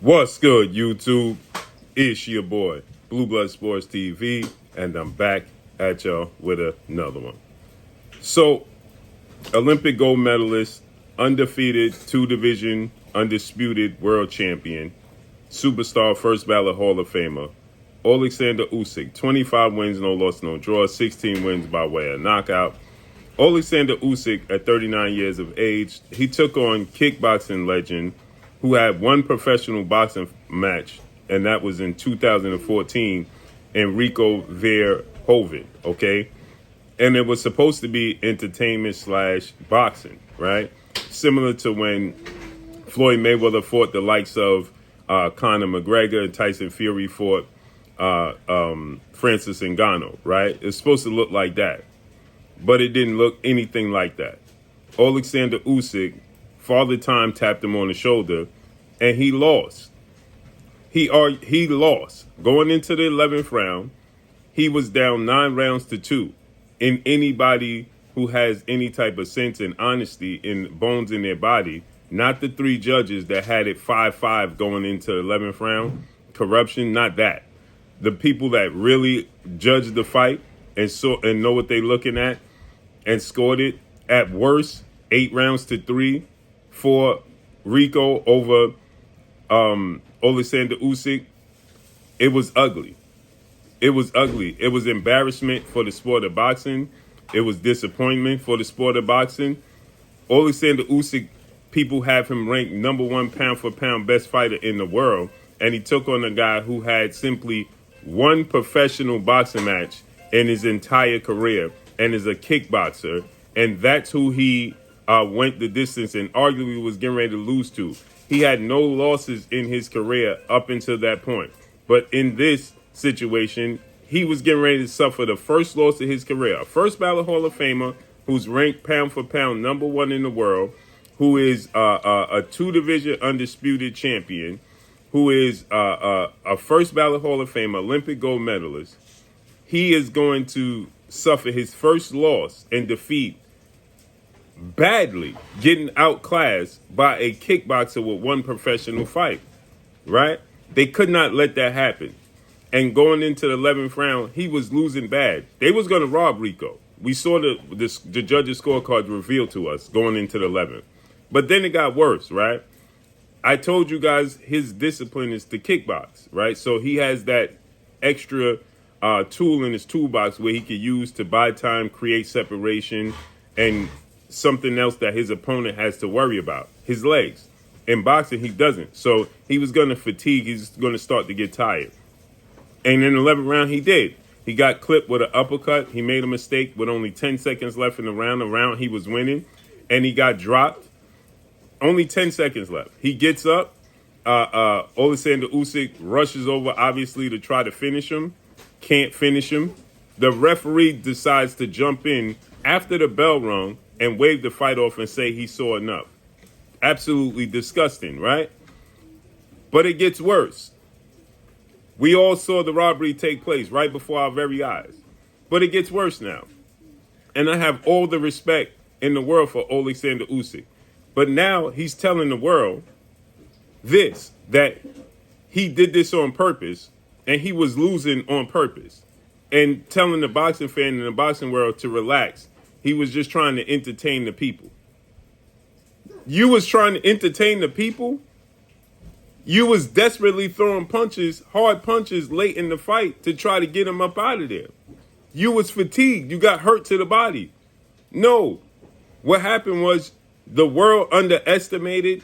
What's good, YouTube? It's your boy, Blue Blood Sports TV, and I'm back at y'all with another one. So, Olympic gold medalist, undefeated, two-division, undisputed world champion, superstar, first ballot Hall of Famer, Oleksandr Usyk, 25 wins, no loss, no draw, 16 wins by way of knockout. Oleksandr Usyk, at 39 years of age, he took on kickboxing legend who had one professional boxing match, and that was in 2014, in Rico okay? And it was supposed to be entertainment slash boxing, right? Similar to when Floyd Mayweather fought the likes of Conor McGregor and Tyson Fury fought Francis Ngannou, right? It's supposed to look like that, but it didn't look anything like that. Oleksandr Usyk, Father Time tapped him on the shoulder, and he lost. He lost. Going into the 11th round, he was down 9 rounds to 2. And anybody who has any type of sense and honesty in bones in their body, not the 3 judges that had it 5-5 going into the 11th round, corruption, not that. The people that really judged the fight and know what they're looking at and scored it, at worst, 8 rounds to 3 for Rico over Oleksandr Usyk. It was ugly. It was ugly. It was embarrassment for the sport of boxing. It was disappointment for the sport of boxing. Oleksandr Usyk, people have him ranked number 1 pound for pound best fighter in the world, and he took on a guy who had simply one professional boxing match in his entire career and is a kickboxer, and that's who he went the distance and arguably was getting ready to lose to. He had no losses in his career up until that point. But in this situation, he was getting ready to suffer the first loss of his career. A first ballot Hall of Famer who's ranked pound for pound number 1 in the world, who is a 2-division undisputed champion, who is a first ballot Hall of Famer, Olympic gold medalist. He is going to suffer his first loss and defeat badly, getting outclassed by a kickboxer with one professional fight, right? They could not let that happen. And going into the 11th round, he was losing bad. They was going to rob Rico. We saw the judges' scorecards revealed to us going into the 11th. But then it got worse, right? I told you guys his discipline is to kickbox, right? So he has that extra tool in his toolbox where he could use to buy time, create separation, and something else that his opponent has to worry about, his legs. In boxing, he doesn't. So he was going to fatigue. He's going to start to get tired. And in the 11th round, he did. He got clipped with an uppercut. He made a mistake with only 10 seconds left in the round. The round he was winning, and he got dropped. Only 10 seconds left. He gets up. Oleksandr Usyk rushes over, obviously, to try to finish him. Can't finish him. The referee decides to jump in after the bell rung and wave the fight off and say he saw enough. Absolutely disgusting, right? But it gets worse. We all saw the robbery take place right before our very eyes. But it gets worse now. And I have all the respect in the world for Oleksandr Usyk. But now he's telling the world this, that he did this on purpose and he was losing on purpose. And telling the boxing fan in the boxing world to relax. He was just trying to entertain the people. You was trying to entertain the people? You was desperately throwing punches, hard punches late in the fight to try to get him up out of there. You was fatigued. You got hurt to the body. No. What happened was the world underestimated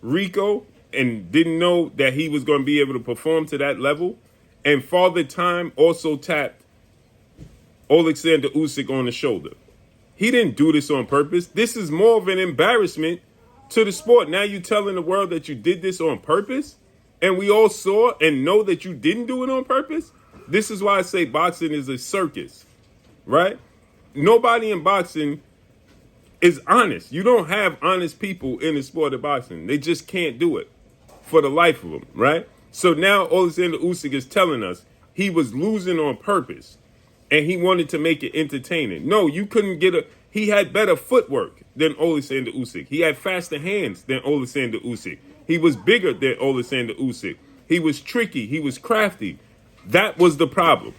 Rico and didn't know that he was going to be able to perform to that level. And Father Time also tapped Oleksandr Usyk on the shoulder. He didn't do this on purpose. This is more of an embarrassment to the sport. Now you're telling the world that you did this on purpose, and we all saw and know that you didn't do it on purpose. This is why I say boxing is a circus, right? Nobody in boxing is honest. You don't have honest people in the sport of boxing. They just can't do it for the life of them, right? So now Oleksandr Usyk is telling us he was losing on purpose. And he wanted to make it entertaining. No, you couldn't get he had better footwork than Oleksandr Usyk. He had faster hands than Oleksandr Usyk. He was bigger than Oleksandr Usyk. He was tricky. He was crafty. That was the problem.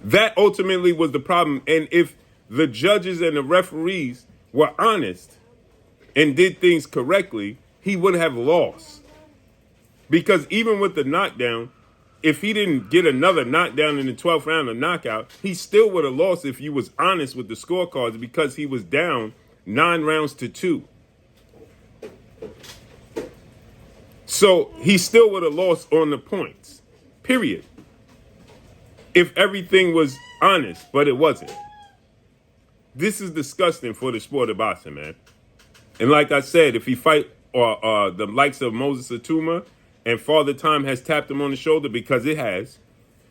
That ultimately was the problem. And if the judges and the referees were honest and did things correctly, he would have lost. Because even with the knockdown, if he didn't get another knockdown in the 12th round or knockout, he still would have lost if you was honest with the scorecards, because he was down 9 rounds to 2. So he still would have lost on the points, period. If everything was honest, but it wasn't. This is disgusting for the sport of boxing, man. And like I said, if he fight the likes of Moses Atuma, and Father Time has tapped him on the shoulder, because it has,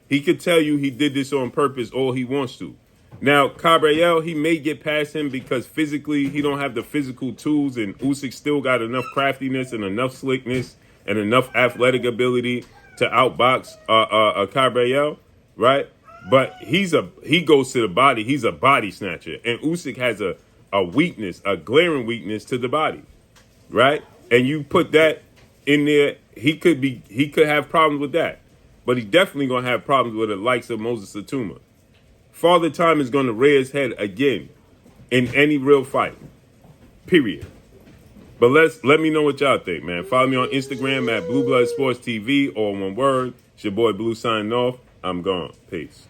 he could tell you he did this on purpose all he wants to. Now, Cabral, he may get past him because physically he don't have the physical tools, and Usyk still got enough craftiness and enough slickness and enough athletic ability to outbox Cabral, right? But he goes to the body. He's a body snatcher, and Usyk has a weakness, a glaring weakness to the body, right? And you put that in there, he could have problems with that, but he's definitely gonna have problems with the likes of Moses Atuma. Father Time is gonna rear his head again in any real fight, period. But let me know what y'all think, man. Follow me on Instagram at Blue Blood Sports TV, or one word. It's your boy Blue signing off. I'm gone. Peace.